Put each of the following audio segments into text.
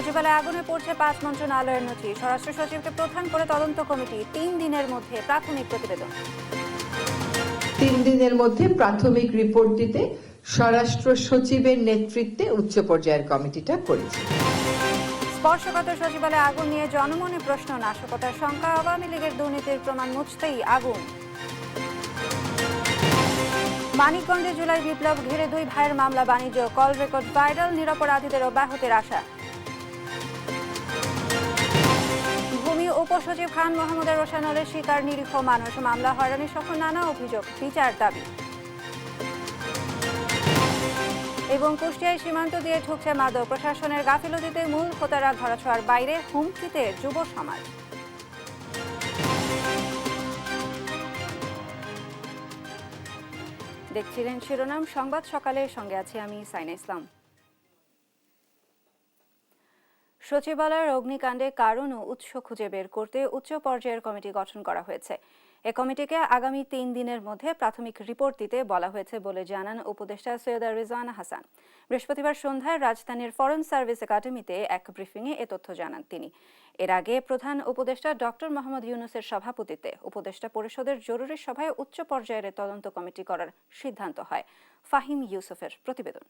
সচিবালয়ে আগুনে পড়ছে 5 মন্ত্রণালয়ের নথি। স্বরাষ্ট্র সচিবকে প্রধান করে তদন্ত কমিটি। 3 দিনের মধ্যে প্রাথমিক প্রতিবেদন। 3 দিনের মধ্যে প্রাথমিক রিপোর্ট দিতে স্বরাষ্ট্র সচিবের নেতৃত্বে উচ্চ পর্যায়ের কমিটিটা করেছে। স্পর্শকাতর সচিবালয়ে আগুন নিয়ে জনমনে প্রশ্ন, নাশকতার শঙ্কা, আওয়ামী লীগের দুর্নীতির প্রমাণ মুছতেই আগুন। মানিকগঞ্জে জুলাই বিপ্লব ঘিরে 2 ভাইয়ের মামলা, বাণিজ্য কল রেকর্ড ভাইরাল, নিরপরাধীদের অব্যাহতির আশা। ভূমি উপসচিব খান মোহাম্মদের রোশানলের শিকার নিরীহ মানুষ, মামলা হয়রানি সহ নানা অভিযোগ, বিচার দাবি। এবং কুষ্টিয়ায় সীমান্ত দিয়ে ঢুকছে মাদক, প্রশাসনের গাফিলতিতে মূল হোতারা ধরাছোঁয়ার বাইরে, হুমকিতে যুব সমাজ। দেখছিলেন শিরোনাম সংবাদ সকালের সঙ্গে আছি আমি সাইনা ইসলাম। সচিবালয়ের অগ্নিকাণ্ডে কারণ ও উৎস খুঁজে বের করতে উচ্চ পর্যায়ের কমিটি গঠন করা হয়েছে। এ কমিটিকে আগামী 3 দিনের মধ্যে প্রাথমিক রিপোর্ট দিতে বলা হয়েছে বলে জানান উপদেষ্টা সৈয়দা রিজওয়ানা হাসান। বৃহস্পতিবার সন্ধ্যায় রাজধানীর ফরেন সার্ভিস একাডেমিতে এক ব্রিফিংয়ে এ তথ্য জানান তিনি। এর আগে প্রধান উপদেষ্টা ডক্টর মোহাম্মদ ইউনূসের সভাপতিত্বে উপদেষ্টা পরিষদের জরুরি সভায় উচ্চ পর্যায়ের তদন্ত কমিটি করার সিদ্ধান্ত হয়। ফাহিম ইউসুফের প্রতিবেদন।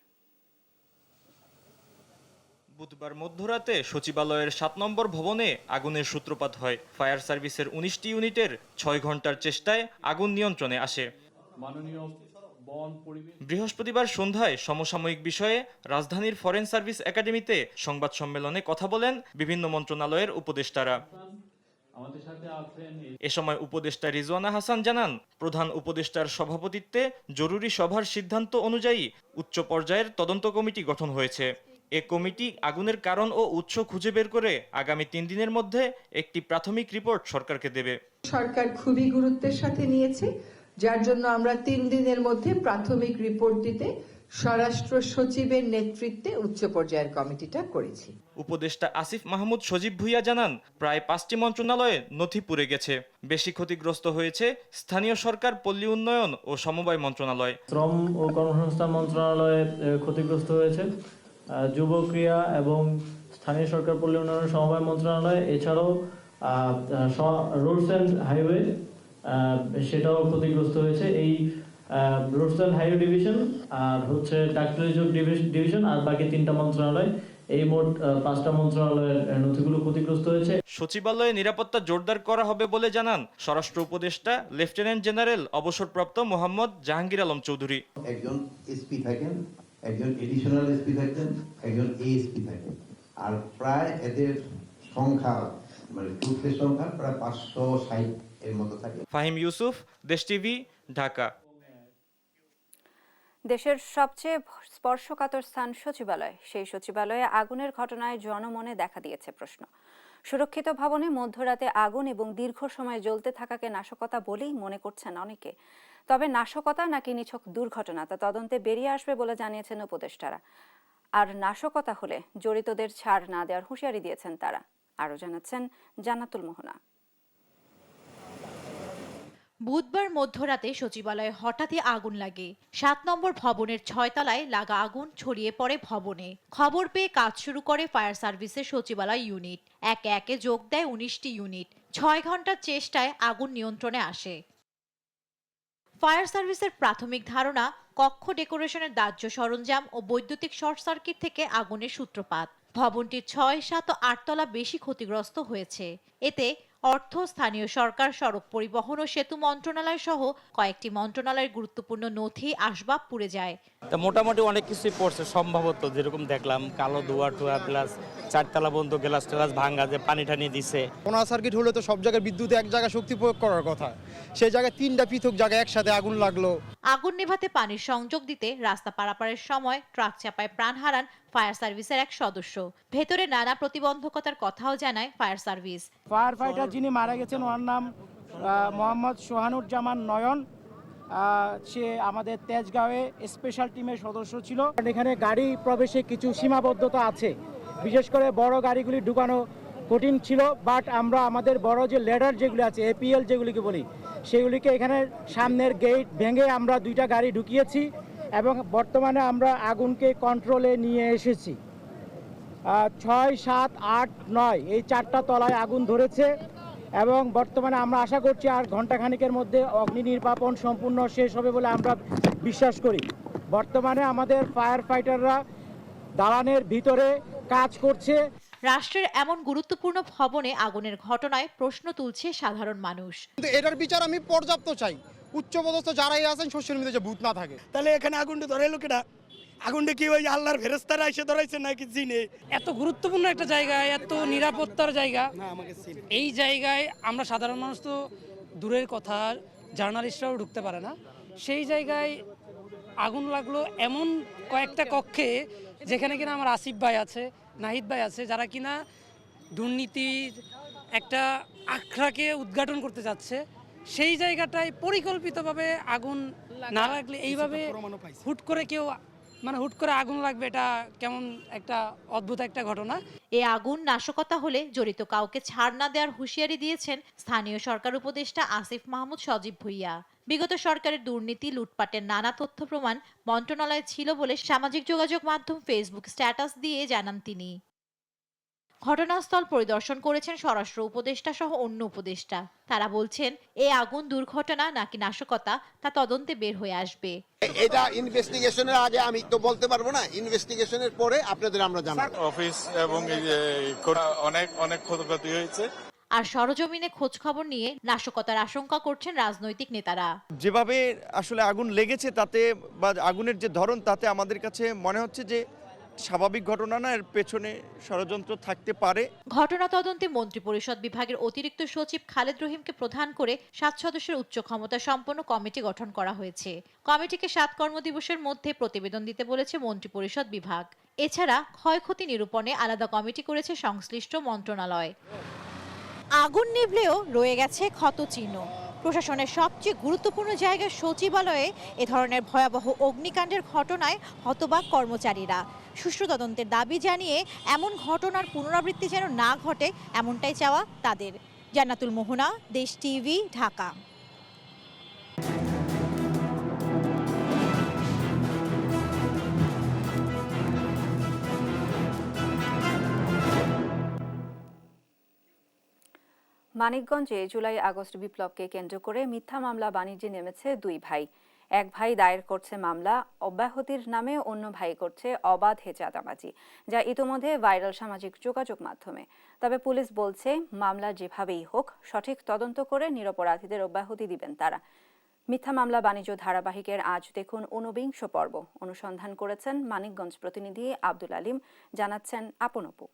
বুধবার মধ্যরাতে সচিবালয়ের 7 নম্বর ভবনে আগুনের সূত্রপাত হয়। ফায়ার সার্ভিসের 19টি ইউনিটের 6 ঘন্টার চেষ্টায় আগুন নিয়ন্ত্রণে আসে। বৃহস্পতিবার সন্ধ্যায় সমসাময়িক বিষয়ে রাজধানীর ফরেন সার্ভিস একাডেমিতে সংবাদ সম্মেলনে কথা বলেন বিভিন্ন মন্ত্রণালয়ের উপদেষ্টারা। এ সময় উপদেষ্টা রিজওয়ানা হাসান জানান, প্রধান উপদেষ্টার সভাপতিত্বে জরুরি সভার সিদ্ধান্ত অনুযায়ী উচ্চ পর্যায়ের তদন্ত কমিটি গঠন হয়েছে। এ কমিটি আগুনের কারণ ও উৎস খুঁজে বের করে আগামী 3 দিনের মধ্যে একটি প্রাথমিক রিপোর্ট সরকারকে দেবে। সরকার খুবই গুরুত্বের সাথে নিয়েছে, যার জন্য আমরা 3 দিনের মধ্যে প্রাথমিক রিপোর্ট দিতে স্বরাষ্ট্র সচিবের নেতৃত্বে উচ্চ পর্যায়ের কমিটিটা করেছি। উপদেষ্টা আসিফ মাহমুদ সজীব ভুইয়া জানান, প্রায় 5টি মন্ত্রণালয়ে নথি পুড়ে গেছে। বেশি ক্ষতিগ্রস্ত হয়েছে স্থানীয় সরকার, পল্লী উন্নয়ন ও সমবায় মন্ত্রণালয়। শ্রম ও কর্মসংস্থান মন্ত্রণালয়ে ক্ষতিগ্রস্ত হয়েছে, যুব ক্রীড়া এবং স্থানীয় সরকার, পল্লী উন্নয়ন, সমবায় মন্ত্রণালয়, এছাড়াও রোডস অ্যান্ড হাইওয়ে সেটাও ক্ষতিগ্রস্ত হয়েছে। এই রোডস অ্যান্ড হাইওয়ে ডিভিশন আর হচ্ছে ডাক্তারি ডিভিশন আর বাকি 3টা মন্ত্রণালয়, এই মোট 5টা মন্ত্রণালয়ের নথিগুলো ক্ষতিগ্রস্ত হয়েছে। সচিবালয়ে নিরাপত্তা জোরদার করা হবে বলে জানান স্বরাষ্ট্র উপদেষ্টা লেফটেন্যান্ট জেনারেল অবসরপ্রাপ্ত মোহাম্মদ জাহাঙ্গীর আলম চৌধুরী। একজন এসপি থাকেন, একজন এডিশনাল এসপি থাকেন, একজন এএসপি থাকেন, আর প্রায় এদের সংখ্যা মানে টুথের সংখ্যা প্রায় 560 এর মতো থাকে। ফাহিম ইউসুফ, দেশ টিভি, ঢাকা। দেশের সবচেয়ে স্পর্শকাতর স্থান সচিবালয়। সেই সচিবালয়ে আগুনের ঘটনায় জনমনে দেখা দিয়েছে প্রশ্ন। সুরক্ষিত ভবনে মধ্যরাতে আগুন এবং দীর্ঘ সময় জ্বলতে থাকাকে নাশকতা বলেই মনে করছেন অনেকে। তবে নাশকতা নাকি নিছক দুর্ঘটনা তা তদন্তে বেরিয়ে আসবে বলে জানিয়েছেন উপদেষ্টারা। আর নাশকতা হলে জড়িতদের ছাড় না দেওয়ার হুঁশিয়ারি দিয়েছেন তারা। আরও জানাচ্ছেন জান্নাতুল মোহনা। বুধবার মধ্যরাতে সচিবালয়ে হঠাৎই আগুন লাগে। 7 নম্বর ভবনের 6 তলায় লাগা আগুন ছড়িয়ে পড়ে ভবনে। খবর পেয়ে কাজ শুরু করে ফায়ার সার্ভিসের সচিবালয় ইউনিট। একে একে যোগ দেয় 19টি ইউনিট। 6 ঘন্টার চেষ্টায় আগুন নিয়ন্ত্রণে আসে। ফায়ার সার্ভিসের প্রাথমিক ধারণা, কক্ষ ডেকোরেশনের দাহ্য সরঞ্জাম ও বৈদ্যুতিক শর্ট সার্কিট থেকে আগুনের সূত্রপাত। ভবনটির 6, 7 ও 8 তলা বেশি ক্ষতিগ্রস্ত হয়েছে। এতে অর্থ, স্থানীয় সরকার, সড়ক পরিবহন ও সেতু মন্ত্রণালয় সহ কয়েকটি মন্ত্রণালয়ের গুরুত্বপূর্ণ নথি, আসবাব পুড়ে যায়। মোটামুটি অনেক কিছুই পড়ছে, সম্ভবত যেরকম দেখলাম কালো ধোয়া টোয়া, প্লাস 4 তলা বন্ধ, গ্লাস টেলাস ভাঙা, যে পানি টানি দিছে। কোনা সার্কিট হলে তো সব জায়গায় বিদ্যুতে এক জায়গায় শক্তি প্রয়োগ করার কথা, সেই জায়গায় 3টা পৃথক জায়গায় একসাথে আগুন লাগলো। আগুন নেভাতে পানির সংযোগ দিতে রাস্তা পারাপারের সময় ট্রাক চাপায় প্রাণ হারান ফায়ার সার্ভিসের এক সদস্য। ভেতরে নানা প্রতিবন্ধকতার কথাও জানায় ফায়ার সার্ভিস। ফায়ার ফাইটার যিনি মারা গেছেন ওর নাম মোহাম্মদ সোহানুজ্জামান নয়ন। সে আমাদের তেজগাঁওয়ে স্পেশাল টিমের সদস্য ছিল। এখানে গাড়ি প্রবেশে কিছু সীমাবদ্ধতা আছে, বিশেষ করে বড় গাড়িগুলি ঢুকানো কঠিন ছিল। বাট আমরা আমাদের বড় যে লেডার যেগুলি আছে, এপিএল যেগুলিকে বলি, সেগুলিকে এখানে সামনের গেট ভেঙে আমরা 2টা গাড়ি ঢুকিয়েছি এবং বর্তমানে আমরা আগুনকে কন্ট্রোলে নিয়ে এসেছি। 6, 7, 8, 9 এই 4টা তলায় আগুন ধরেছে এবং বর্তমানে আমরা আশা করছি আর ঘণ্টাখানিকের মধ্যে অগ্নি নির্বাপন সম্পূর্ণ শেষ হবে বলে আমরা বিশ্বাস করি। বর্তমানে আমাদের ফায়ার ফাইটাররা দালানের ভিতরে কাজ করছে। রাষ্ট্রের এমন গুরুত্বপূর্ণ ভবনে আগুনের ঘটনায় প্রশ্ন তুলছে সাধারণ মানুষ। কিন্তু এটার বিচার আমি পর্যাপ্ত চাই। উচ্চপদস্থ যারাই আছেন সোশ্যাল মিডিয়াতে যে ভূত না থাকে। তাহলে এখানে আগুনটা ধরে লোকেরা আগুনটা কি ওই আল্লাহর ফেরেশতারা এসে ধরাইছে নাকি জিনে? এত গুরুত্বপূর্ণ একটা জায়গা, এত নিরাপত্তার জায়গা, এই জায়গায় আমরা সাধারণ মানুষ তো দূরের কথা, জার্নালিস্টরাও ঢুকতে পারে না। সেই জায়গায় আগুন লাগলো এমন কয়েকটা কক্ষে, যেখানে কিনা আমার আসিফ ভাই আছে, নাহিদ ভাই আছে, যারা কিনা দুর্নীতির একটা আখড়াকে উদ্ঘাটন করতে যাচ্ছে। সেই জায়গাটায় পরিকল্পিতভাবে আগুন না লাগলে এইভাবে হুট করে আগুন লাগবে, এটা কেমন একটা অদ্ভুত একটা ঘটনা। এ আগুন নাশকতা হলে জড়িত কাউকে ছাড় না দেওয়ার হুঁশিয়ারি দিয়েছেন স্থানীয় সরকার উপদেষ্টা আসিফ মাহমুদ সজীব ভুইয়া। বিগত সরকারের দুর্নীতি, লুটপাটের নানা তথ্য প্রমাণ মন্ত্রণালয়ে ছিল বলে সামাজিক যোগাযোগ মাধ্যম ফেসবুক স্ট্যাটাস দিয়ে জানান তিনি। ঘটনাস্থল পরিদর্শন করেছেন স্বরাষ্ট্র উপদেষ্টা সহ অন্য উপদেষ্টা। তারা বলছেন এই আগুন দুর্ঘটনা নাকি নাশকতা তা তদন্তে বের হয়ে আসবে। এটা ইনভেস্টিগেশনের আগে আমি তো বলতে পারবো না, ইনভেস্টিগেশনের পরে আপনাদের আমরা জানাবো। অফিস এবং অনেক ক্ষয়ক্ষতি হয়েছে। আর সরজমিনে খোঁজ খবর নিয়ে নাশকতার আশঙ্কা করছেন রাজনৈতিক নেতারা। যেভাবে আসলে আগুন লেগেছে তাতে বা আগুনের যে ধরন তাতে আমাদের কাছে মনে হচ্ছে যে স্বাভাবিক ঘটনা না, এর পেছনে ষড়যন্ত্র থাকতে পারে। ঘটনা তদন্তে মন্ত্রিপরিষদ বিভাগের অতিরিক্ত সচিব খালেদ রহিমকে প্রধান করে 7 সদস্যের উচ্চ ক্ষমতা সম্পন্ন কমিটি গঠন করা হয়েছে। কমিটিকে 7 কর্মদিবসের মধ্যে প্রতিবেদন দিতে বলেছে মন্ত্রিপরিষদ বিভাগ। এছাড়া ক্ষয়ক্ষতি নিরূপণে আলাদা কমিটি করেছে সংশ্লিষ্ট মন্ত্রণালয়। আগুন নিভলেও রয়ে গেছে ক্ষতচিহ্ন। প্রশাসনের সবচেয়ে গুরুত্বপূর্ণ জায়গার সচিবালয়ে এ ধরনের ভয়াবহ অগ্নিকাণ্ডের ঘটনায় হতবাক কর্মচারীরা। সুষ্ঠু তদন্তের দাবি জানিয়ে এমন ঘটনার পুনরাবৃত্তি যেন না ঘটে, এমনটাই চাওয়া তাদের। জান্নাতুল মোহনা, দেশ টিভি, ঢাকা। মানিকগঞ্জে জুলাই আগস্ট বিপ্লবকে কেন্দ্র করে মিথ্যা মামলা বাণিজ্যে নেমেছে 2 ভাই। এক ভাই দায়ের করছে মামলা অব্যাহতির নামে, অন্য ভাই করছে অবাধে চাঁদাবাজি, যা ইতোমধ্যে ভাইরাল সামাজিক যোগাযোগ মাধ্যমে। তবে পুলিশ বলছে মামলা যেভাবেই হোক সঠিক তদন্ত করে নিরপরাধীদের অব্যাহতি দিবেন তারা। মিথ্যা মামলা বাণিজ্য ধারাবাহিকের আজ দেখুন 49 পর্ব। অনুসন্ধান করেছেন মানিকগঞ্জ প্রতিনিধি আব্দুল আলিম, জানাচ্ছেন আপন অপু।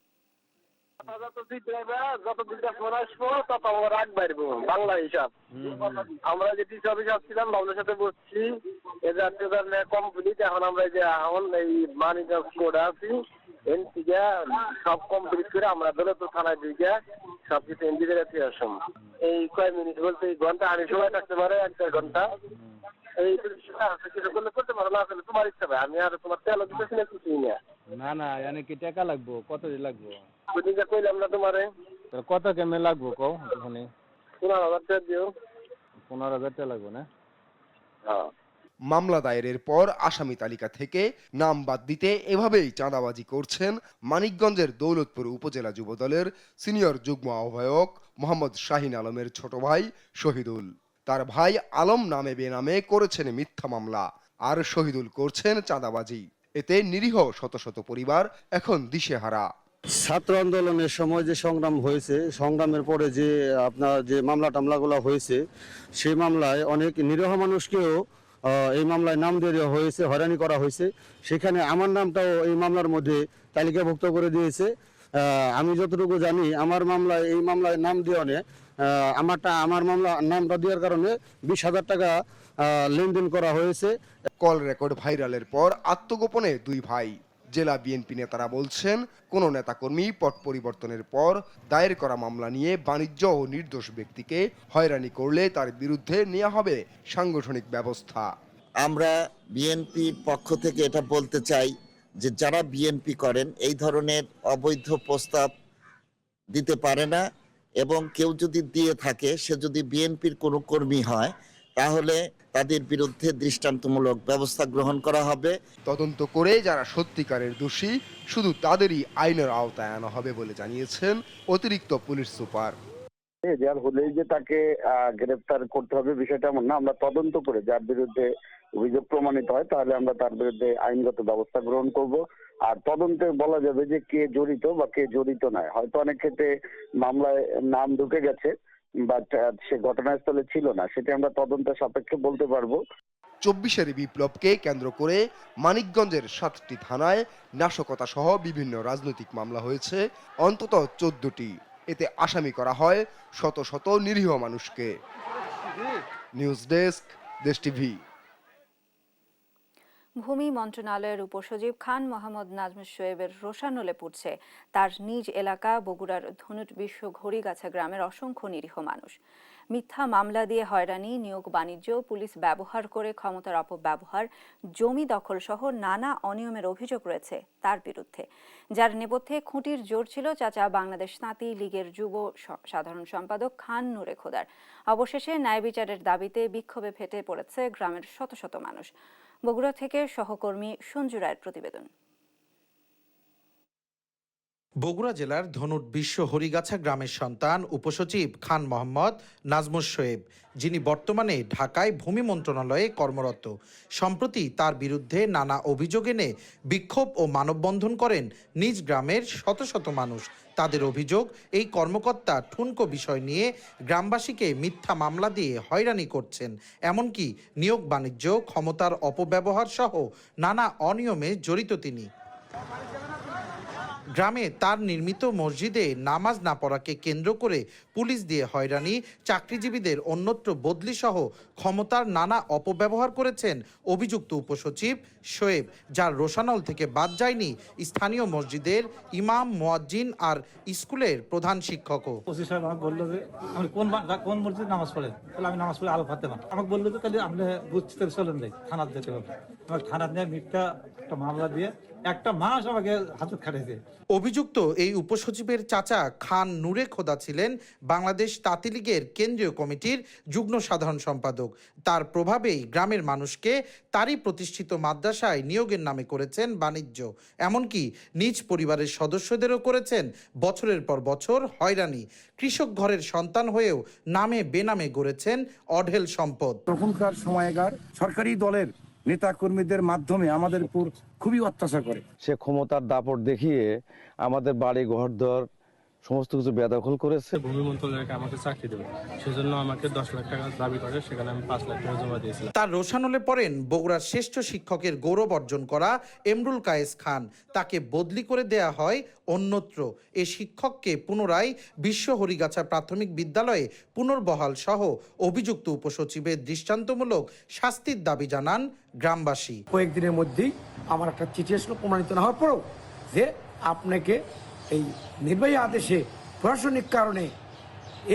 বাংলা হিসাব আমরা যে টিসি অফিসার ছিলাম বাবুর সাথে বসছি, কমপ্লিট। এখন আমরা এই মানিকগঞ্জ কোর্টে আছি, এনপিকে সব কমপ্লিট করে আমরা দলে তো থানায় দিকে সবকিছু এনপিকে কাছে আসুন। এই কয় মিনিট বলতে এই ঘন্টা আমি সময় থাকতে পারে 1-1.5 ঘন্টা। এই কিছু করলে করতে পারো, না করলে তোমার ইচ্ছা ভাই। আমি আর তোমার তেল দিতেছি না, কিছুই না। না এনে কি টাকা লাগবো? কত লাগবো? কইলাম না তোমারে। কত কেমনে লাগবো কও? ওখানে 15,000 টাকা দিও। 15,000 টাকা লাগবে না? হ্যাঁ। মামলা দায়েরের পর আসামি তালিকা থেকে নাম বাদ দিতে এভাবেই চাঁদাবাজি করছেন মানিকগঞ্জের দৌলতপুর উপজেলা যুবদলের সিনিয়র যুগ্ম আহ্বায়ক মোহাম্মদ শাহিন আলমের ছোট ভাই শহীদুল। তার ভাই আলম নামে বেনামে করেছেন মিথ্যা মামলা, আর শহীদুল করছেন চাঁদাবাজি। এতে নিরীহ শত শত পরিবার এখন দিশেহারা। ছাত্র আন্দোলনের সময় যে সংগ্রাম হয়েছে, সংগ্রামের পরে যে আপনার যে মামলা টামলাগুলো হয়েছে, সেই মামলায় অনেক নিরীহ মানুষকেও এই মামলায় নাম দিয়ে দেওয়া হয়েছে, হয়রানি করা হয়েছে। সেখানে আমার নামটাও এই মামলার মধ্যে তালিকাভুক্ত করে দিয়েছে। আমি যতটুকু জানি আমার মামলায় এই মামলায় নাম দিয়ে আমার মামলা নামটা দেওয়ার কারণে 20,000 টাকা লেনদেন করা হয়েছে। কল রেকর্ড ভাইরালের পর আত্মগোপনে 2 ভাই। জেলা বিএনপি নেতারা বলছেন কোন নেতাকর্মী পট পরিবর্তনের পর দায়ের করা মামলা নিয়ে বাণিজ্য ও নির্দোষ ব্যক্তিকে হয়রানি করলে তার বিরুদ্ধে নেওয়া হবে সাংগঠনিক ব্যবস্থা। আমরা বিএনপির পক্ষ থেকে এটা বলতে চাই যে যারা বিএনপি করেন এই ধরনের অবৈধ প্রস্তাব দিতে পারে না, এবং কেউ যদি দিয়ে থাকে সে যদি বিএনপির কোনো কর্মী হয় তাহলে তাদের বিরুদ্ধে দৃষ্টান্তমূলক ব্যবস্থা গ্রহণ করা হবে। তদন্ত করে যারা সত্যিকারের দোষী শুধু তাদেরই আইনের আওতায় আনা হবে বলে জানিয়েছেন অতিরিক্ত পুলিশ সুপার। যার হলেই যে তাকে গ্রেফতার করতে হবে বিষয়টা এমন না। আমরা তদন্ত করে যার বিরুদ্ধে অভিযোগ প্রমাণিত হয় তাহলে আমরা তার বিরুদ্ধে আইনগত ব্যবস্থা গ্রহণ করব। আর তদন্তে বলা যাবে যে কে জড়িত বা কে জড়িত নয়। হয়তো অনেক ক্ষেত্রে মামলায় নাম ঢুকে গেছে বাট সে ঘটনাস্থলে ছিল না, সেটা আমরা তদন্তের সাপেক্ষে বলতে পারবো। 24-এর বিপ্লবকে কেন্দ্র করে মানিকগঞ্জের 7টি থানায় নাশকতা সহ বিভিন্ন রাজনৈতিক মামলা হয়েছে অন্তত 14টি। এতে আসামি করা হয় শত শত নিরীহ মানুষকে। নিউজ ডেস্ক, দেশ টিভি। ভূমি মন্ত্রণালয়ের উপসচিব খান মোহাম্মদ নাজমুল শোয়েবের রোষানলে পড়ছে তার নিজ এলাকা বগুড়ার ধনুট বিশ্ব ঘড়িগাছা গ্রামের অসংখ্য নিরীহ মানুষ। মিথ্যা মামলা দিয়ে হয়রানি, নিয়োগ বাণিজ্য, পুলিশ ব্যবহার করে ক্ষমতার অপব্যবহার, জমি দখল সহ নানা অনিয়মের অভিযোগ রয়েছে তার বিরুদ্ধে, যার নেপথ্যে খুঁটির জোর ছিল চাচা বাংলাদেশ তাঁতি লীগের যুব সাধারণ সম্পাদক খান নূরে খোদার। অবশেষে ন্যায় বিচারের দাবিতে বিক্ষোভে ফেটে পড়েছে গ্রামের শত শত মানুষ। বগুড়া থেকে সহকর্মী সঞ্জু রায়ের প্রতিবেদন। বগুড়া জেলার ধনুট বিশ্ব হরিগাছা গ্রামের সন্তান উপসচিব খান মোহাম্মদ নাজমুল শোয়েব, যিনি বর্তমানে ঢাকায় ভূমি মন্ত্রণালয়ে কর্মরত। সম্প্রতি তার বিরুদ্ধে নানা অভিযোগ এনে বিক্ষোভ ও মানববন্ধন করেন নিজ গ্রামের শত শত মানুষ। তাদের অভিযোগ, এই কর্মকর্তা ঠুনকো বিষয় নিয়ে গ্রামবাসীকে মিথ্যা মামলা দিয়ে হয়রানি করছেন, এমনকি নিয়োগ বাণিজ্য, ক্ষমতার অপব্যবহার সহ নানা অনিয়মে জড়িত তিনি। গ্রামে তার নির্মিত মসজিদে নামাজ না পড়াকে কেন্দ্র করে পুলিশ দিয়ে হয়রানি, চাকরিজীবীদের অন্যত্র বদলি সহ ক্ষমতার নানা অপব্যবহার করেছেন অভিযুক্ত উপসচিব শোয়েব, যার রোষানল থেকে বাদ যায়নি স্থানীয় মসজিদের ইমাম, মুয়াজ্জিন আর স্কুলের প্রধান শিক্ষকও। আমাকে বললো যে আমি কোন মসজিদ নামাজ পড়ে, তাহলে আমি নামাজ পড়ে আলো ফাতে না। আমাকে বললো যে তাহলে আপনি বুঝতে চলেন যাই থানার যেতে হবে। আমার থানার নিয়ে মিথ্যা একটা মামলা দিয়ে একটা মাস আমাকে হাতে খাটিয়েছে। অভিযুক্ত এই উপসচিবের চাচা খান নূরে খোদা ছিলেন বাংলাদেশ তাঁতি লীগের কেন্দ্রীয় কমিটির যুগ্ম সাধারণ সম্পাদক। তার প্রভাবেই গ্রামের মানুষকে তারই প্রতিষ্ঠিত মাদ্রাসায় নিয়োগের নামে করেছেন বাণিজ্য, এমনকি নিজ পরিবারের সদস্যদেরও করেছেন বছরের পর বছর হয়রানি। কৃষক ঘরের সন্তান হয়েও নামে বেনামে গড়েছেন অঢেল সম্পদ। তখনকার সময়কার সরকারি দলের নেতা কর্মীদের মাধ্যমে আমাদের উপর খুবই অত্যাচার করে। সে ক্ষমতার দাপট দেখিয়ে আমাদের বাড়ি ঘরদর সমস্ত কিছু বেদখল করেছে। ভূমি মন্ত্রণালয়কে আমাকে চাকরি দেবে, সেজন্য আমাকে 10 লাখ টাকা দাবি করে, সেখানে আমি 5 লাখ টাকা জমা দিয়েছিলাম। তার রোষানলে পড়েন বগুড়ার শ্রেষ্ঠ শিক্ষকের গৌরব অর্জন করা এমরুল কায়েস খান। তাকে বদলি করে দেয়া হয় অন্যত্র। এ শিক্ষককে পুনরায় বিশ্ব হরিগাছা প্রাথমিক বিদ্যালয়ে পুনর্বহাল সহ অভিযুক্ত উপসচিবের দৃষ্টান্তমূলক শাস্তির দাবি জানান গ্রামবাসী। কয়েকদিনের মধ্যেই আমার একটা চিঠি আসলো প্রমাণিত না হওয়ার পরেও যে আপনাকে এই নির্বাহী আদেশে প্রশাসনিক কারণে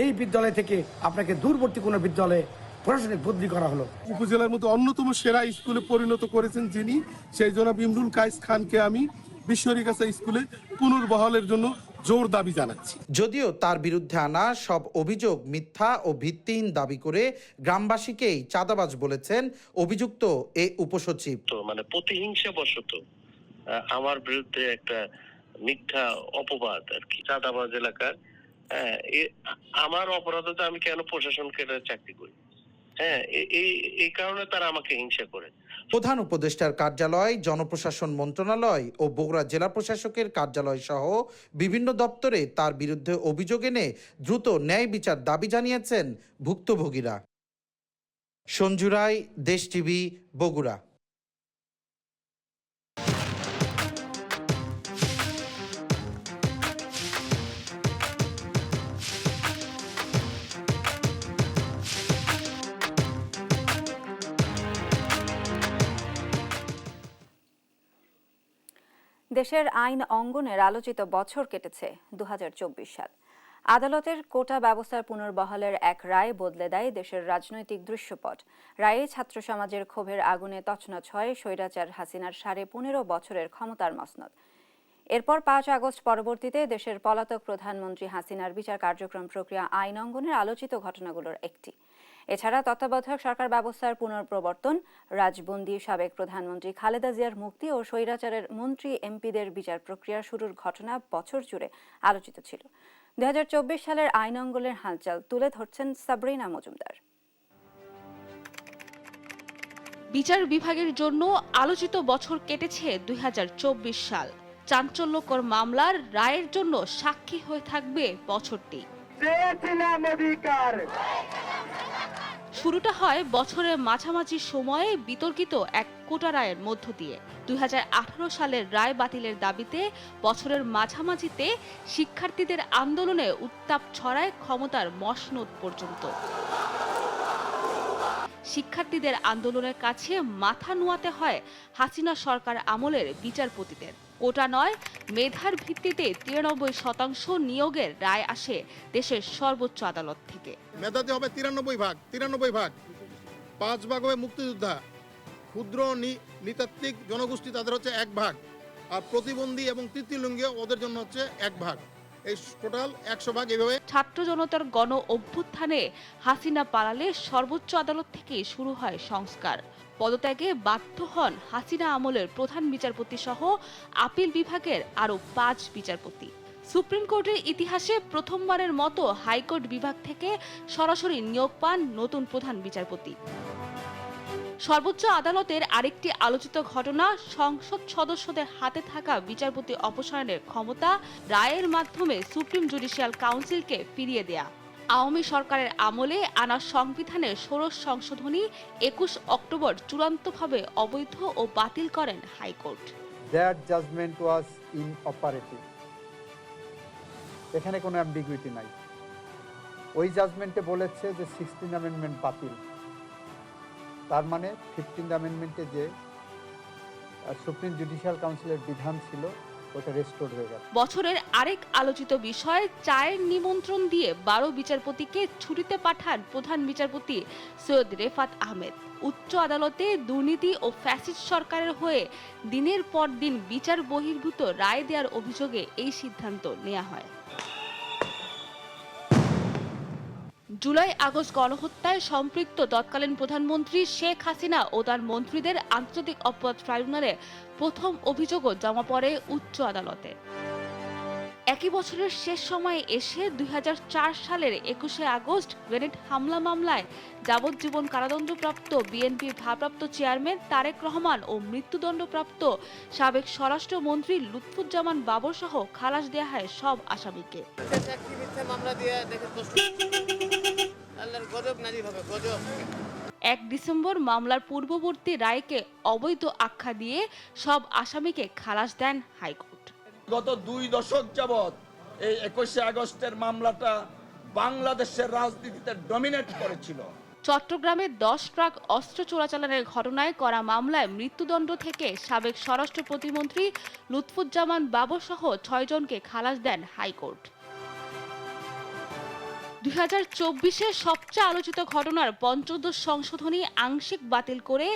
এই বিদ্যালয় থেকে আপনাকে দূরবর্তী কোনো বিদ্যালয়ে প্রশাসনিক বদলি করা হলো। উপজেলার মধ্যে অন্যতম সেরা স্কুলে পরিণত করেছেন যিনি, সেই জনাব ইমরুল কায়েস খানকে আমি বিশ্ব হরিগাছা স্কুলে পুনর্বহালের জন্য জোর দাবি জানাচ্ছি। যদিও তার বিরুদ্ধে আনা সব অভিযোগ মিথ্যা ও ভিত্তিহীন দাবি করে গ্রামবাসীকেই চাঁদাবাজ বলেছেন অভিযুক্ত এই উপসচিব। মানে প্রতিহিংসা বশত আমার বিরুদ্ধে একটা মিথ্যা অপবাদ আর কি, চাঁদাবাজ এলাকার। আমার অপরাধ তো আমি কেন প্রশাসনকে চাকরি করি? এই কারণে তারা আমাকে হিংসা করে। প্রধান উপদেষ্টার কার্যালয়, জনপ্রশাসন মন্ত্রণালয় ও বগুড়া জেলা প্রশাসকের কার্যালয় সহ বিভিন্ন দপ্তরে তার বিরুদ্ধে অভিযোগ এনে দ্রুত ন্যায় বিচার দাবি জানিয়েছেন ভুক্তভোগীরা। সঞ্জু রায়, দেশ টিভি, বগুড়া। দেশের আইন অঙ্গনের আলোচিত বছর কেটেছে 2024 সাল। আদালতের কোটা ব্যবস্থার পুনর্বহালের এক রায় বদলে দেয় দেশের রাজনৈতিক দৃশ্যপট। রায়ে ছাত্র সমাজের ক্ষোভের আগুনে তছনছ হয় স্বৈরাচার হাসিনার 15.5 বছরের ক্ষমতার মসনদ। এরপর 5 আগস্ট পরবর্তীতে দেশের পলাতক প্রধানমন্ত্রী হাসিনার বিচার কার্যক্রম প্রক্রিয়া আইন অঙ্গনের আলোচিত ঘটনাগুলোর একটি। এছাড়া তত্ত্বাবধায়ক সরকার ব্যবস্থার পুনঃপ্রবর্তন, রাজবন্দী সাবেক প্রধানমন্ত্রী খালেদা জিয়ার মুক্তি ও স্বৈরাচারের মন্ত্রী এমপিদের বিচার প্রক্রিয়া শুরুর ঘটনা বছর জুড়ে আলোচিত ছিল। 2024 সালের আইন অঙ্গনের হালচাল তুলে ধরছেন সাবরিনা মজুমদার। বিচার বিভাগের জন্য আলোচিত বছর কেটেছে 2024 সাল। চাঞ্চল্যকর মামলার রায়ের জন্য সাক্ষী হয়ে থাকবে বছরটি। শুরুটা হয় বছরের মাঝামাঝি সময়ে বিতর্কিত এক কোটা রায়ের মধ্য দিয়ে। 2018 সালের রায় বাতিলের দাবিতে বছরের মাঝামাঝিতে শিক্ষার্থীদের আন্দোলনে উত্তাপ ছড়ায় ক্ষমতার মসনদ পর্যন্ত। শিক্ষার্থীদের আন্দোলনের কাছে মাথা নোয়াতে হয় হাসিনা সরকার আমলের বিচারপতিদের। কোটা নয়, মেধার ভিত্তিতে 93% নিয়োগের রায় আসে দেশের সর্বোচ্চ আদালত থেকে। মেধাতে হবে 93 ভাগ, 5 ভাগ হবে মুক্তিযোদ্ধা, ক্ষুদ্র নৃতাত্ত্বিক জনগোষ্ঠী তাদের হচ্ছে 1 ভাগ, আর প্রতিবন্ধী এবং তৃতীয় লিঙ্গীয় ওদের জন্য হচ্ছে 1 ভাগ। এই টোটাল 100 ভাগ। এইভাবে ছাত্র জনতার গণ অভ্যুত্থানে হাসিনা পালালে সর্বোচ্চ আদালত থেকে শুরু হয় সংস্কার। পদত্যাগে বাধ্য হন হাসিনা আমলের প্রধান বিচারপতি সহ আপিল বিভাগের আরও 5 বিচারপতি। সুপ্রিম কোর্টের ইতিহাসে প্রথমবারের মতো হাইকোর্ট বিভাগ থেকে সরাসরি নিয়োগ পান নতুন প্রধান বিচারপতি। সর্বোচ্চ আদালতের আরেকটি আলোচিত ঘটনা, সংসদ সদস্যদের হাতে থাকা বিচারপতি অপসারণের ক্ষমতা রায়ের মাধ্যমে সুপ্রিম জুডিশিয়াল কাউন্সিলকে ফিরিয়ে দেয়া। আওয়ামী সরকারের আমলে আনা সংবিধানের ষোড়শ সংশোধনী 21 অক্টোবর চূড়ান্তভাবে অবৈধ ও বাতিল করেন high court. That judgement was inoperative. এখানে কোনো অ্যাম্বিগুইটি নাই। ওই জাজমেন্টে বলেছে যে 16th অ্যামেন্ডমেন্ট বাতিল, তার মানে 15th অ্যামেন্ডমেন্টে যে সুপ্রিম জুডিশিয়াল কাউন্সিলের বিধান ছিল ওটা রেস্টোর হয়ে গেল। বছরের আরেক আলোচিত বিষয়, চায়ের নিমন্ত্রণ দিয়ে 12 বিচারপতিকে ছুটিতে পাঠান প্রধান বিচারপতি সৈয়দ রেফাত আহমেদ। উচ্চ আদালতে দুর্নীতি ও ফ্যাসিস্ট সরকারের হয়ে দিনের পর দিন বিচার বহির্ভূত রায় দেওয়ার অভিযোগে এই সিদ্ধান্ত নেওয়া হয়। জুলাই আগস্ট গণহত্যায় সম্পৃক্ত তৎকালীন প্রধানমন্ত্রী শেখ হাসিনা ও তার মন্ত্রীদের আন্তর্জাতিক অপরাধ ট্রাইব্যুনালে প্রথম অভিযোগও জমা পড়ে উচ্চ আদালতে। একই বছরের শেষ সময়ে এসে 2004 সালের 21শে আগস্ট গ্রেনেড হামলা মামলায় যাবজ্জীবন কারাদণ্ডপ্রাপ্ত বিএনপির ভারপ্রাপ্ত চেয়ারম্যান তারেক রহমান ও মৃত্যুদণ্ডপ্রাপ্ত সাবেক স্বরাষ্ট্রমন্ত্রী লুৎফুজ্জামান বাবর সহ খালাস দেয়া হয় সব আসামিকে। 1 ডিসেম্বর মামলার পূর্ববর্তী রায়কে অবৈধ আখ্যা দিয়ে সব আসামিকে খালাস দেন হাইকোর্ট। গত 2 দশক যাবৎ এই 21শে আগস্টের মামলাটা বাংলাদেশের রাজনীতিতে ডমিনেট করেছিল। চট্টগ্রামে 10 ট্রাক অস্ত্র চোরাচালানের ঘটনায় করা মামলায় মৃত্যুদণ্ড থেকে সাবেক স্বরাষ্ট্র প্রতিমন্ত্রী লুৎফুজ্জামান বাবর সহ 6 জনকে খালাস দেন হাইকোর্ট। 2024-এ সবচেয়ে আলোচিত ঘটনার পঞ্চদশ সংশোধনী আংশিক বাতিল করে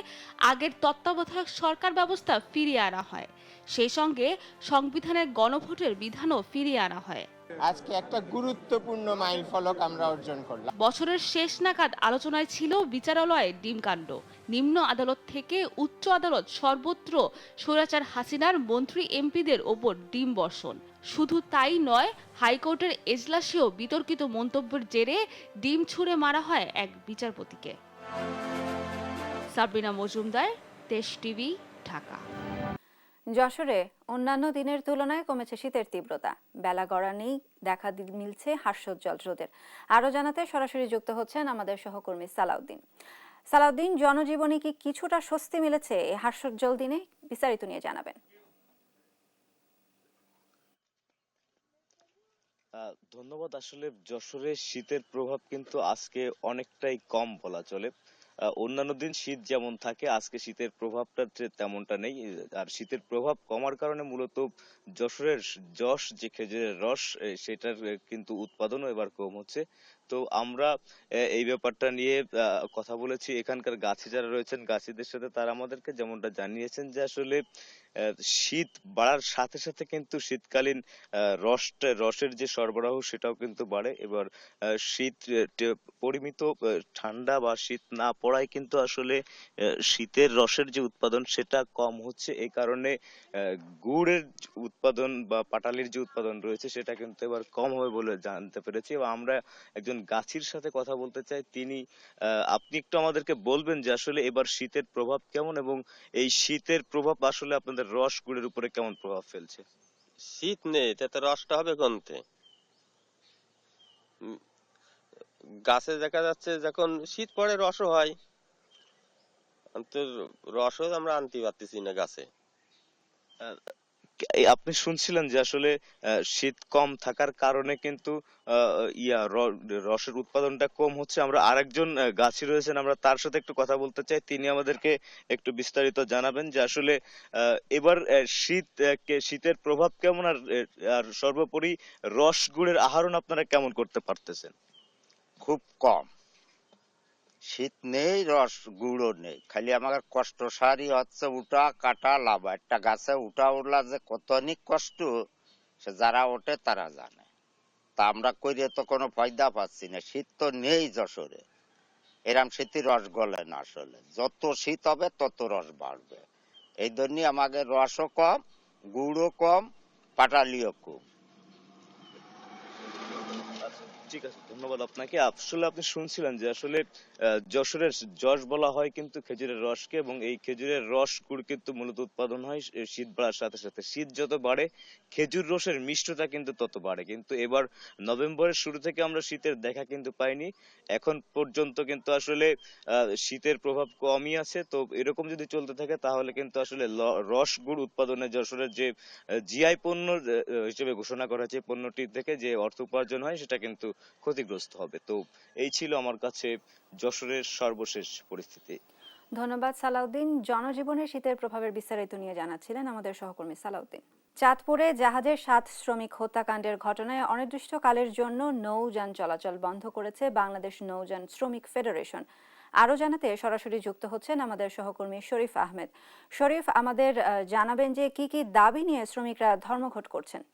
আগের তত্ত্বাবধায়ক সরকার ব্যবস্থা ফিরিয়ে আনা হয়। সেই সঙ্গে সংবিধানের গণভোটের বিধানও ফিরিয়ে আনা হয়। আজকে একটা গুরুত্বপূর্ণ মাইলফলক আমরা অর্জন করলাম। বছরের শেষ নাগাদ আলোচনায় ছিল বিচারালয়ে ডিমকাণ্ড। নিম্ন আদালত থেকে উচ্চ আদালত সর্বত্র স্বৈরাচার হাসিনার মন্ত্রী এমপিদের ওপর ডিম বর্ষণ। শুধু তাই নয়, হাইকোর্টের এজলাসেও বিতর্কিত মন্তব্যের জেরে ডিম ছুঁড়ে মারা হয় এক বিচারপতিকে। সাবরিনা মজুমদার, দেশ টিভি, ঢাকা। যশোরে অন্যান্য দিনের তুলনায় কমেছে শীতের তীব্রতা। বেলা গড়ানেই দেখা মিলছে হাস্যোজ্জ্বল রোদের। আরো জানাতে সরাসরি যুক্ত হচ্ছেন আমাদের সহকর্মী সালাউদ্দিন। সালাউদ্দিন, জনজীবনে কি কিছুটা স্বস্তি মিলেছে এই হাস্যোজ্জ্বল দিনে? বিস্তারিত নিয়ে জানাবেন। ধন্যবাদ। আসলে যশোরে শীতের প্রভাব কিন্তু আজকে অনেকটাই কম বলা চলে। অন্যান্য দিন শীত যেমন থাকে, আজকে শীতের প্রভাবটা তেমনটা নেই। আর শীতের প্রভাব কমার কারণে মূলত যশোরের যশ যে খেজুরের রস, সেটার কিন্তু উৎপাদনও এবার কম হচ্ছে। তো আমরা এই ব্যাপারটা নিয়ে কথা বলেছি এখানকার গাছি যারা রয়েছেন, গাছিদের সাথে। তারা আমাদেরকে যেমনটা জানিয়েছেন যে আসলে শীত বাড়ার সাথে সাথে কিন্তু শীতকালীন রসের যে সরবরাহ সেটাও কিন্তু বাড়ে। এবার শীত পরিমিত ঠান্ডা বা শীত না পড়ায় কিন্তু আসলে শীতের রসের যে উৎপাদন সেটা কম হচ্ছে। এই কারণে গুড়ের উৎপাদন বা পাটালির যে উৎপাদন রয়েছে সেটা কিন্তু এবার কম হবে বলে জানতে পেরেছি। এবং আমরা একজন গাছির সাথে কথা বলতে চাই। আপনি একটু আমাদেরকে বলবেন যে আসলে এবার শীতের প্রভাব কেমন এবং এই শীতের প্রভাব আসলে আপনাদের রস গুড়ের উপরে কেমন প্রভাব ফেলছে? শীত নেই তাতে রসটা হবে কোনতে? গাছে দেখা যাচ্ছে যখন শীত পড়ে রসও হয়, কিন্তু রসও আমরা আনতে পারতেছি না গাছে। আপনি শুনছিলেন যে আসলে শীত কম থাকার কারণে কিন্তু রসের উৎপাদনটা কম হচ্ছে। আমরা আরেকজন গাছি রয়েছেন, আমরা তার সাথে একটু কথা বলতে চাই। তিনি আমাদেরকে একটু বিস্তারিত জানাবেন যে আসলে এবার শীতের প্রভাব কেমন, আর সর্বোপরি রস গুড়ের আহরণ আপনারা কেমন করতে পারতেছেন? খুব কম। শীত নেই, রস গুঁড়ো নেই, খালি আমার কষ্ট সারি হচ্ছে উঠা কাটা লাভ। একটা গাছে উঠলা যে কতনিক কষ্ট সে যারা ওঠে তারা জানে। তা আমরা কইরে তো কোনো ফায়দা পাচ্ছি না। শীত তো নেই যশোরে, এরম শীতই রস গলে না। আসলে যত শীত হবে তত রস বাড়বে। এই জন্যই আমাদের রসও কম, গুড়ও কম, পাটালিও কম। ঠিক আছে, ধন্যবাদ আপনাকে। আসলে আপনি শুনছিলেন যে আসলে যশোরের যশ বলা হয় কিন্তু খেজুরের রসকে, এবং এই খেজুরের রস গুড় কিন্তু মূলত উৎপাদন হয় শীত বাড়ার সাথে সাথে। শীত যত বাড়ে খেজুর রসের মিষ্টতা কিন্তু তত বাড়ে। কিন্তু এবার নভেম্বরের শুরু থেকে আমরা শীতের দেখা কিন্তু পাইনি। এখন পর্যন্ত কিন্তু আসলে শীতের প্রভাব কমই আছে। তো এরকম যদি চলতে থাকে তাহলে কিন্তু আসলে রস গুড় উৎপাদনে যশোরের যে জিআই পণ্য হিসেবে ঘোষণা করা হয়েছে, পণ্যটি থেকে যে অর্থ উপার্জন হয় সেটা কিন্তু ক্ষতিগ্রস্ত হবে। তো এই ছিল আমার কাছে যশোরের সর্বশেষ পরিস্থিতি। ধন্যবাদ সালাউদ্দিন। জনজীবনে শীতের প্রভাবের বিস্তারিত নিয়ে জানাচ্ছিলেন আমাদের সহকর্মী সালাউদ্দিন। চাঁদপুরে জাহাজের 7 শ্রমিক হত্যাকাণ্ডের ঘটনায় অনির্দিষ্টকালের জন্য নৌযান চলাচল বন্ধ করেছে বাংলাদেশ নৌযান শ্রমিক ফেডারেশন। আরও জানাতে সরাসরি যুক্ত হচ্ছেন আমাদের সহকর্মী শরীফ আহমেদ। শরীফ, আমাদের জানাবেন যে কি কি দাবি নিয়ে শ্রমিকরা ধর্মঘট করছেন?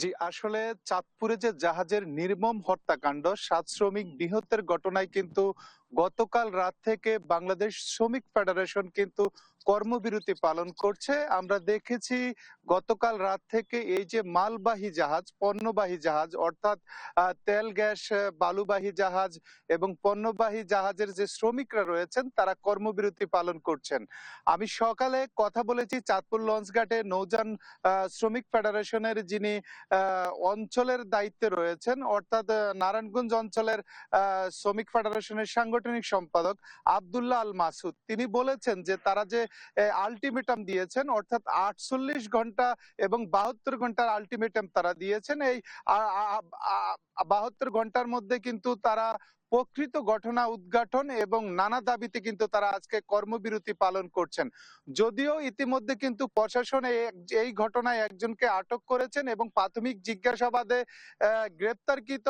জি, আসলে চাঁদপুরে যে জাহাজের নির্মম হত্যাকাণ্ড, 7 শ্রমিক নিহতের ঘটনায় কিন্তু গতকাল রাত থেকে বাংলাদেশ শ্রমিক ফেডারেশন কিন্তু কর্মবিরতি পালন করছে। আমরা দেখেছি গতকাল রাত থেকে এই যে মালবাহী জাহাজ, পণ্যবাহী জাহাজ অর্থাৎ তেল গ্যাস বালুবাহী জাহাজ এবং পণ্যবাহী জাহাজের যে শ্রমিকরা রয়েছেন তারা কর্মবিরতি পালন করছেন। আমি সকালে কথা বলেছি চাঁদপুর লঞ্চঘাটে নৌযান শ্রমিক ফেডারেশনের যিনি অঞ্চলের দায়িত্বে রয়েছেন, অর্থাৎ নারায়ণগঞ্জ অঞ্চলের শ্রমিক ফেডারেশনের সাংগঠনিক সম্পাদক আব্দুল্লাহ আল মাসুদ। তিনি বলেছেন যে তারা যে আলটিমেটাম দিয়েছেন, অর্থাৎ 48 ঘন্টা এবং 72 ঘন্টার আলটিমেটাম তারা দিয়েছেন। এই 72 ঘন্টার মধ্যে কিন্তু তারা প্রকৃত ঘটনা উদ্ঘাটন এবং নানা দাবিতে কিন্তু তারা আজকে কর্মবিরতি পালন করছেন। যদিও ইতিমধ্যে কিন্তু প্রশাসন এই ঘটনায় একজনকে আটক করেছেন এবং প্রাথমিক জিজ্ঞাসাবাদে গ্রেপ্তারকৃত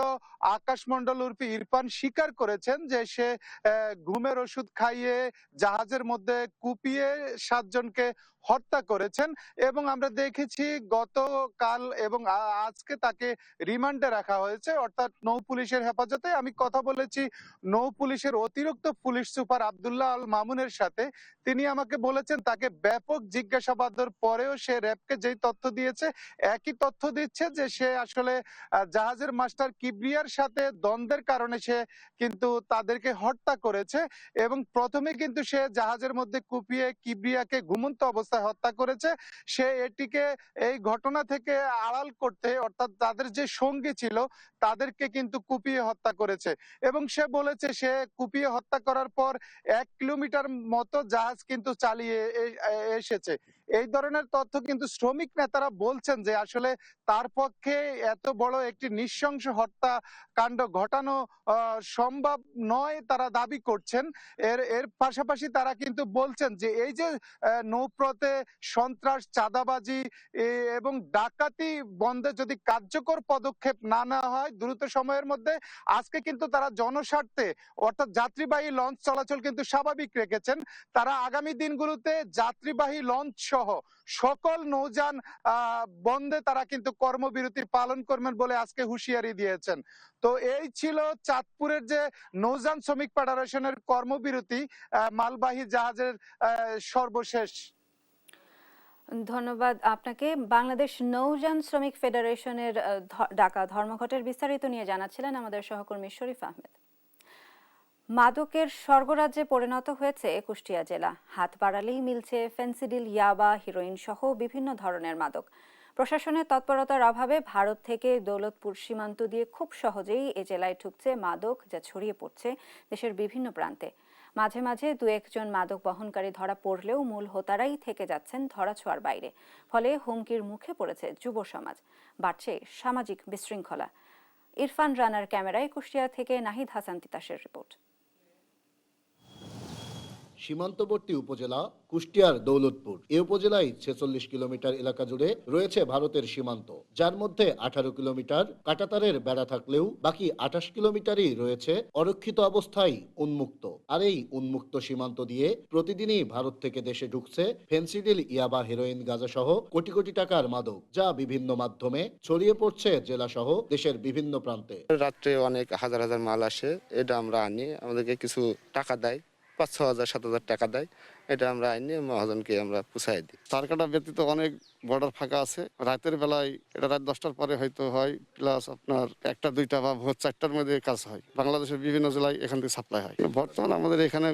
আকাশ মন্ডল উর্ফে ইরফান স্বীকার করেছেন যে সে ঘুমের ওষুধ খাইয়ে জাহাজের মধ্যে কুপিয়ে 7 জনকে হত্যা করেছেন। এবং আমরা দেখেছি গতকাল এবং আজকে তাকে রিমান্ডে রাখা হয়েছে, অর্থাৎ নৌ পুলিশের হেফাজতে। আমি কথা বলেছি নৌ পুলিশের অতিরিক্ত পুলিশ সুপার আব্দুল্লাহ আল মামুনের সাথে। তিনি আমাকে বলেছেন তাকে ব্যাপক জিজ্ঞাসাবাদের পরেও সে র্যাবকে যেই তথ্য দিয়েছে একই তথ্য দিচ্ছে যে সে আসলে জাহাজের মাস্টার কিবরিয়ার সাথে দ্বন্দ্বের কারণে সে কিন্তু তাদেরকে হত্যা করেছে। এবং প্রথমে কিন্তু সে জাহাজের মধ্যে কুপিয়ে কিবরিয়াকে ঘুমন্ত অবস্থায় হত্যা করেছে। সে এটিকে এই ঘটনা থেকে আড়াল করতে, অর্থাৎ তাদের যে সঙ্গী ছিল তাদেরকে কিন্তু কুপিয়ে হত্যা করেছে। এবং সে বলেছে সে কুপিয়ে হত্যা করার পর 1 কিলোমিটার মতো জাহাজ কিন্তু চালিয়ে এসেছে। এই ধরনের তথ্য কিন্তু শ্রমিক নেতারা বলছেন যে আসলে তার পক্ষে এত বড় একটি নৃশংস হত্যাকাণ্ড ঘটানো সম্ভব নয়, তারা দাবি করছেন। এর পাশাপাশি তারা কিন্তু বলছেন যে এই যে নৌপথে সন্ত্রাস, চাঁদাবাজি এবং ডাকাতি বন্ধে যদি কার্যকর পদক্ষেপ না নেওয়া হয় দ্রুত সময়ের মধ্যে, আজকে কিন্তু তারা জনস্বার্থে অর্থাৎ যাত্রীবাহী লঞ্চ চলাচল কিন্তু স্বাভাবিক রেখেছেন। তারা আগামী দিনগুলোতে যাত্রীবাহী লঞ্চ সহ সকল নৌযান বন্ধে তারা কিন্তু কর্মবিরতি পালন করবেন বলে আজকে হুঁশিয়ারি দিয়েছেন। তো এই ছিল চাঁদপুরের যে নৌযান শ্রমিক ফেডারেশনের কর্মবিরতি মালবাহী জাহাজের সর্বশেষ। ধন্যবাদ আপনাকে। বাংলাদেশ নৌযান শ্রমিক ফেডারেশনের ডাকা ধর্মঘটের বিস্তারিত নিয়ে জানাচ্ছিলেন আমাদের সহকর্মী শরীফ আহমেদ। মাদকের স্বর্গরাজ্যে পরিণত হয়েছে কুষ্টিয়া জেলা। হাত বাড়ালেই মিলছে ফেন্সিডিল, ইয়াবা, হিরোইন সহ বিভিন্ন ধরনের মাদক। প্রশাসনের তৎপরতার অভাবে ভারত থেকে দৌলতপুর সীমান্ত দিয়ে খুব সহজেই এ জেলায় ঢুকছে মাদক, যা ছড়িয়ে পড়ছে দেশের বিভিন্ন প্রান্তে। মাঝে মাঝে দু একজন মাদক বহনকারী ধরা পড়লেও মূল হোতারাই থেকে যাচ্ছেন ধরাছোঁয়ার বাইরে। ফলে হুমকির মুখে পড়েছে যুব সমাজ, বাড়ছে সামাজিক বিশৃঙ্খলা। ইরফান রানার ক্যামেরায় কুষ্টিয়া থেকে নাহিদ হাসান তিতাসের রিপোর্ট। সীমান্তবর্তী উপজেলা কুষ্টিয়ার দৌলতপুর। এই উপজেলায় 46 কিলোমিটার এলাকা জুড়ে রয়েছে ভারতের সীমান্ত, যার মধ্যে 18 কিলোমিটার কাঁটাতারের বেড়া থাকলেও বাকি 28 কিলোমিটারই রয়েছে অরক্ষিত অবস্থায় উন্মুক্ত। আর এই উন্মুক্ত সীমান্ত দিয়ে প্রতিদিনই ভারত থেকে দেশে ঢুকছে ফেন্সিডিল, ইয়াবা, হেরোইন, গাঁজা সহ কোটি কোটি টাকার মাদক, যা বিভিন্ন মাধ্যমে ছড়িয়ে পড়ছে জেলা সহ দেশের বিভিন্ন প্রান্তে। রাত্রে অনেক হাজার হাজার মাল আসে, এটা আমরা আনি, আমাদেরকে কিছু টাকা দেয়, 5-6 হাজার 7 হাজার টাকা দেয়, এটা আমরা আইনি মহাজনকে আমরা পুষাই দিই। তারকাটা ব্যতীত অনেক বর্ডার ফাঁকা আছে। রাতের বেলায় এটা রাত 10টার পরে হয়তো হয়, প্লাস আপনার 1টা 2টা বা ভোর 4টার মধ্যে কাজ হয়। বাংলাদেশের বিভিন্ন জেলায় এখান থেকে সাপ্লাই হয়। বর্তমানে আমাদের এখানে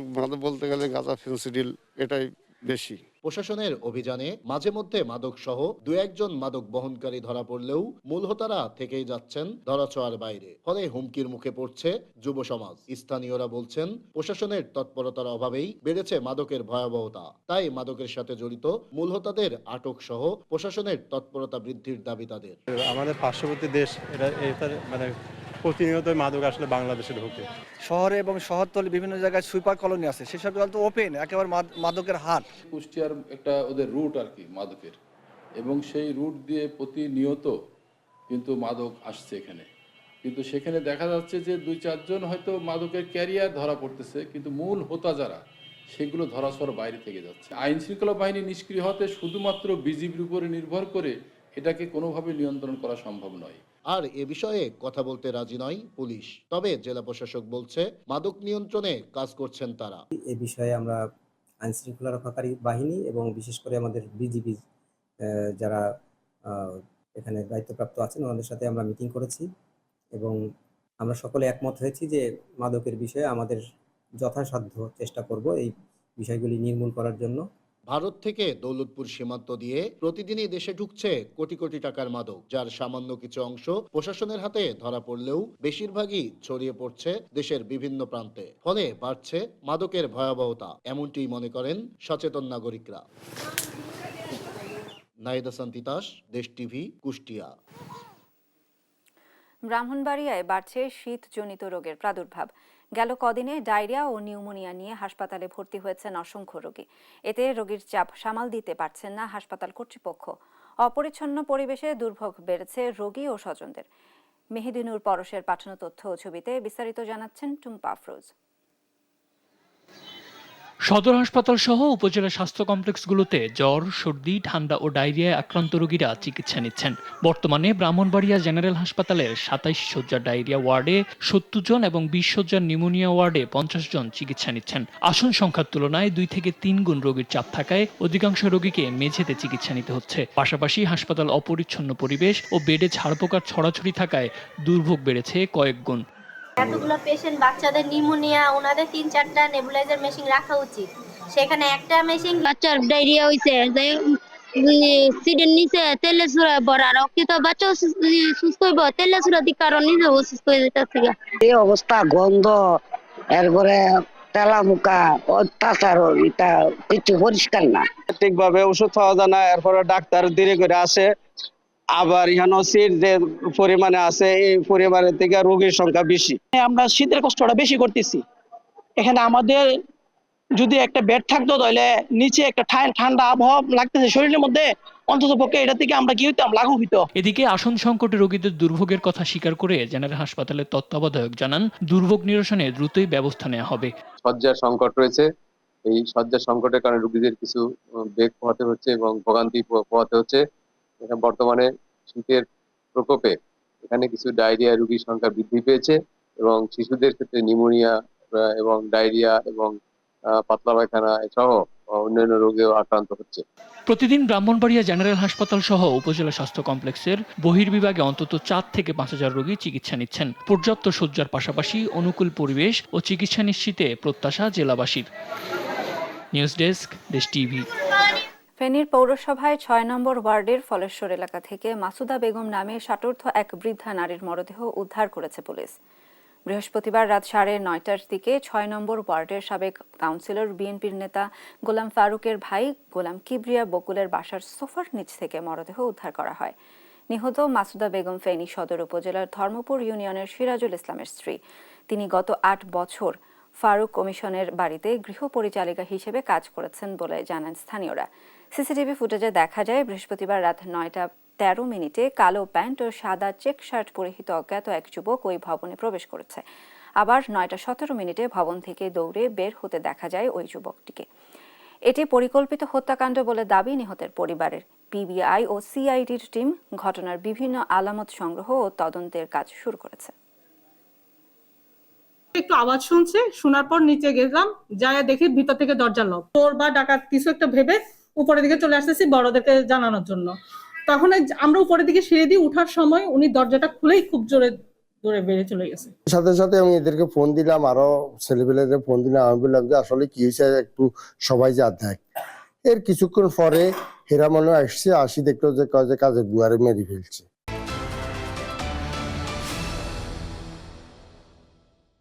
বলতে গেলে গাঁজা, ফেন্সিডিল এটাই বেশি। প্রশাসনের অভিযানে মাঝে মধ্যে মাদক সহ 2-1জন মাদক বহনকারী ধরা পড়লেও মূল হোতারা থেকেই যাচ্ছেন ধরাছোঁয়ার বাইরে। ফলে হুমকির মুখে পড়ছে যুব সমাজ। স্থানীয়রা বলছেন প্রশাসনের তৎপরতার অভাবেই বেড়েছে মাদকের ভয়াবহতা। তাই মাদকের সাথে জড়িত মূল হোতাদের আটক সহ প্রশাসনের তৎপরতা বৃদ্ধির দাবি তাদের। আমাদের পার্শ্ববর্তী দেশ এটা মানে প্রতিনিয়ত মাদক আসলে বাংলাদেশে ঢোকে। শহরে এবং শহরতলি বিভিন্ন জায়গায় সুইপার কলোনি আছে, সেসব জল তো ওপেন, একেবারে মাদকের হাট। কুষ্টিয়ার একটা ওদের রুট আর কি মাদকের, এবং সেই রুট দিয়ে প্রতিনিয়ত কিন্তু মাদক আসছে এখানে। কিন্তু সেখানে দেখা যাচ্ছে যে 2-4 জন হয়তো মাদকের ক্যারিয়ার ধরা পড়তেছে, কিন্তু মূল হোতা যারা সেগুলো ধরাছোঁয়ার বাইরে থেকে যাচ্ছে। আইন শৃঙ্খলা বাহিনী নিষ্ক্রিয় হতে শুধুমাত্র বিজিবির উপরে নির্ভর করে এটাকে কোনোভাবে নিয়ন্ত্রণ করা সম্ভব নয়। আর এ বিষয়ে কথা বলতে রাজি নয় পুলিশ। তবে জেলা প্রশাসক বলছে মাদক নিয়ন্ত্রণে কাজ করছেন তারা। এই বিষয়ে আমরা আইন শৃঙ্খলা রক্ষাকারী বাহিনী এবং বিশেষ করে আমাদের বিজিবি যারা এখানে দায়িত্বপ্রাপ্ত আছেন ওনাদের সাথে আমরা মিটিং করেছি এবং আমরা সকলে একমত হয়েছি যে মাদকের বিষয়ে আমাদের যথাসাধ্য চেষ্টা করব এই বিষয়গুলি নির্মূল করার জন্য। ভারত থেকে দৌলতপুর সীমান্ত দিয়ে প্রতিদিনই দেশে ঢুকছে কোটি কোটি টাকার মাদক, যার সামান্য কিছু অংশ প্রশাসনের হাতে ধরা পড়লেও বেশিরভাগই ছড়িয়ে পড়ছে দেশের বিভিন্ন প্রান্তে। ফলে বাড়ছে মাদকের ভয়াবহতা, এমনটি মনে করেন সচেতন নাগরিকরা। নাহিদ হাসান তিতাস, দেশ টিভি, কুষ্টিয়া। ব্রাহ্মণবাড়িয়ায় বাড়ছে শীতজনিত রোগের প্রাদুর্ভাব। গেল কদিনে ডায়রিয়া ও নিউমোনিয়া নিয়ে হাসপাতালে ভর্তি হয়েছেন অসংখ্য রোগী। এতে রোগীর চাপ সামাল দিতে পারছেন না হাসপাতাল কর্তৃপক্ষ। অপরিচ্ছন্ন পরিবেশে দুর্ভোগ বেড়েছে রোগী ও স্বজনদের। মেহেদিনুর পরশের পাঠানো তথ্য ও ছবিতে বিস্তারিত জানাচ্ছেন টুম্পা আফরোজ। সদর হাসপাতাল সহ উপজেলা স্বাস্থ্য কমপ্লেক্সগুলোতে জ্বর, সর্দি, ঠান্ডা ও ডায়রিয়ায় আক্রান্ত রোগীরা চিকিৎসা নিচ্ছেন। বর্তমানে ব্রাহ্মণবাড়িয়া জেনারেল হাসপাতালের 27 শয্যার ডায়রিয়া ওয়ার্ডে 70 জন এবং 20 শয্যার নিউমোনিয়া ওয়ার্ডে 50 জন চিকিৎসা নিচ্ছেন। আসন সংখ্যার তুলনায় 2 থেকে 3 গুণ রোগীর চাপ থাকায় অধিকাংশ রোগীকে মেঝেতে চিকিৎসা নিতে হচ্ছে। পাশাপাশি হাসপাতাল অপরিচ্ছন্ন পরিবেশ ও বেডে ছাড়পোকার ছড়াছড়ি থাকায় দুর্ভোগ বেড়েছে কয়েক গুণ। এতগুলো পেশেন্ট, বাচ্চাদের নিউমোনিয়া, ওনাদের 3-4টা নেবুলাইজার মেশিন রাখা উচিত। সেখানে একটা মেশিন বাচ্চার ডায়রিয়া হইছে, সিডের নিচে তেলে সুরা ভরা, রক্ত বাচ্চা সুস্থ হইব, তেলে সুরা দি কারণ নিজে অসুস্থ হয়ে যেতেছে। এই অবস্থা, গন্ধ, এরপরে তেলা মুখা অত্যাচার এটা কিছু পরিষ্কার না, ঠিকভাবে ওষুধ পাওয়া যায় না, এরপরে ডাক্তার দেরি করে আসে, আবার এখানে সিট যে পরিমাণে আছে এই পরিমাণের থেকে রোগীর সংখ্যা বেশি। আমরা শীতের কষ্টটা বেশি করতেছি। এখানে আমাদের যদি একটা বেড থাকতো তাহলে নিচে একটা ঠান্ডা আবহাওয়া লাগতেছে শরীরের মধ্যে, অন্তত পক্ষে এটা থেকে আমরা কি হইতাম লাঘবিত। এদিকে আসন সংকটে রোগীদের দুর্ভোগের কথা স্বীকার করে জেনারেল হাসপাতালের তত্ত্বাবধায়ক জানান, দুর্ভোগ নিরসনে দ্রুতই ব্যবস্থা নেওয়া হবে। শয্যার সংকট রয়েছে, এই শয্যার সংকটের কারণে রোগীদের কিছু বেগ পোহাতে হচ্ছে এবং ভোগান্তি পোহাতে হচ্ছে। বর্তমানে শীতের প্রকোপে এখানে কিছু ডায়রিয়া রোগীর সংখ্যা বৃদ্ধি পেয়েছে এবং শিশুদের ক্ষেত্রে নিউমোনিয়া এবং ডায়রিয়া এবং পাতলা পায়খানা সহ অন্যান্য রোগেও আক্রান্ত হচ্ছে। প্রতিদিন ব্রাহ্মণবাড়িয়া জেনারেল হাসপাতাল সহ উপজেলা স্বাস্থ্য কমপ্লেক্সের বহির্বিভাগে অন্তত 4 থেকে 5,000 রোগী চিকিৎসা নিচ্ছেন। পর্যাপ্ত শয্যার পাশাপাশি অনুকূল পরিবেশ ও চিকিৎসা নিশ্চিতে প্রত্যাশা জেলাবাসীর। নিউজ ডেস্ক, দেশ টিভি। ফেনীর পৌরসভায় 6 নম্বর ওয়ার্ডের ফলেশ্বর এলাকা থেকে মাসুদা বেগম নামে ষাটোর্ধ্ব এক বৃদ্ধা নারীর মরদেহ উদ্ধার করেছে পুলিশ। বৃহস্পতিবার রাত 9:30টার দিকে 6 নম্বর ওয়ার্ডের সাবেক কাউন্সিলর বিএনপির নেতা গোলাম ফারুকের ভাই গোলাম কিবরিয়া বকুলের বাসার সোফার নিচ থেকে মরদেহ উদ্ধার করা হয়। নিহত মাসুদা বেগম ফেনী সদর উপজেলার ধর্মপুর ইউনিয়নের সিরাজুল ইসলামের স্ত্রী। তিনি গত 8 বছর ফারুক কমিশনের বাড়িতে গৃহ পরিচালিকা হিসেবে কাজ করেছেন বলে জানান স্থানীয়রা। সিসিটিভি ফুটেজে দেখা যায় বৃহস্পতিবার রাত 9:13 কালো প্যান্ট ও সাদা চেক শার্ট পরিহিত অজ্ঞাত এক যুবক ওই ভবনে প্রবেশ করেছে। আবার 9:17 ভবন থেকে দৌড়ে বের হতে দেখা যায় ওই যুবকটিকে। এটি পরিকল্পিত হত্যাকাণ্ড বলে দাবি নিহতের পরিবারের। পিবিআই ও সিআইডির টিম ঘটনার বিভিন্ন আলামত সংগ্রহ ও তদন্তের কাজ শুরু করেছে। একটু আওয়াজ শুনছে, শোনার পর নিচে গেলাম, যায় দেখি ভিতর থেকে দরজা লক, চোর বা ডাকাত কিছু একটা ভেবে উপরের দিকে চলে আসতেছি বড়দেরকে জানানোর জন্য। তখন আমরা উপরের দিকে সিঁড়ি দিয়ে উঠার সময় উনি দরজাটা খুলেই খুব জোরে দৌড়ে বেরিয়ে চলে গেছে। সাথে সাথে আমি এদেরকে ফোন দিলাম, আরো ছেলেপেলেদের ফোন দিলাম। আমি বললাম যে আসলে কি হয়েছে একটু সবাই যা দেখ। এর কিছুক্ষণ পরে হেরা মনে আসছে, আসি দেখলো যে কাজে বুয়ারে মেরে ফেলছে।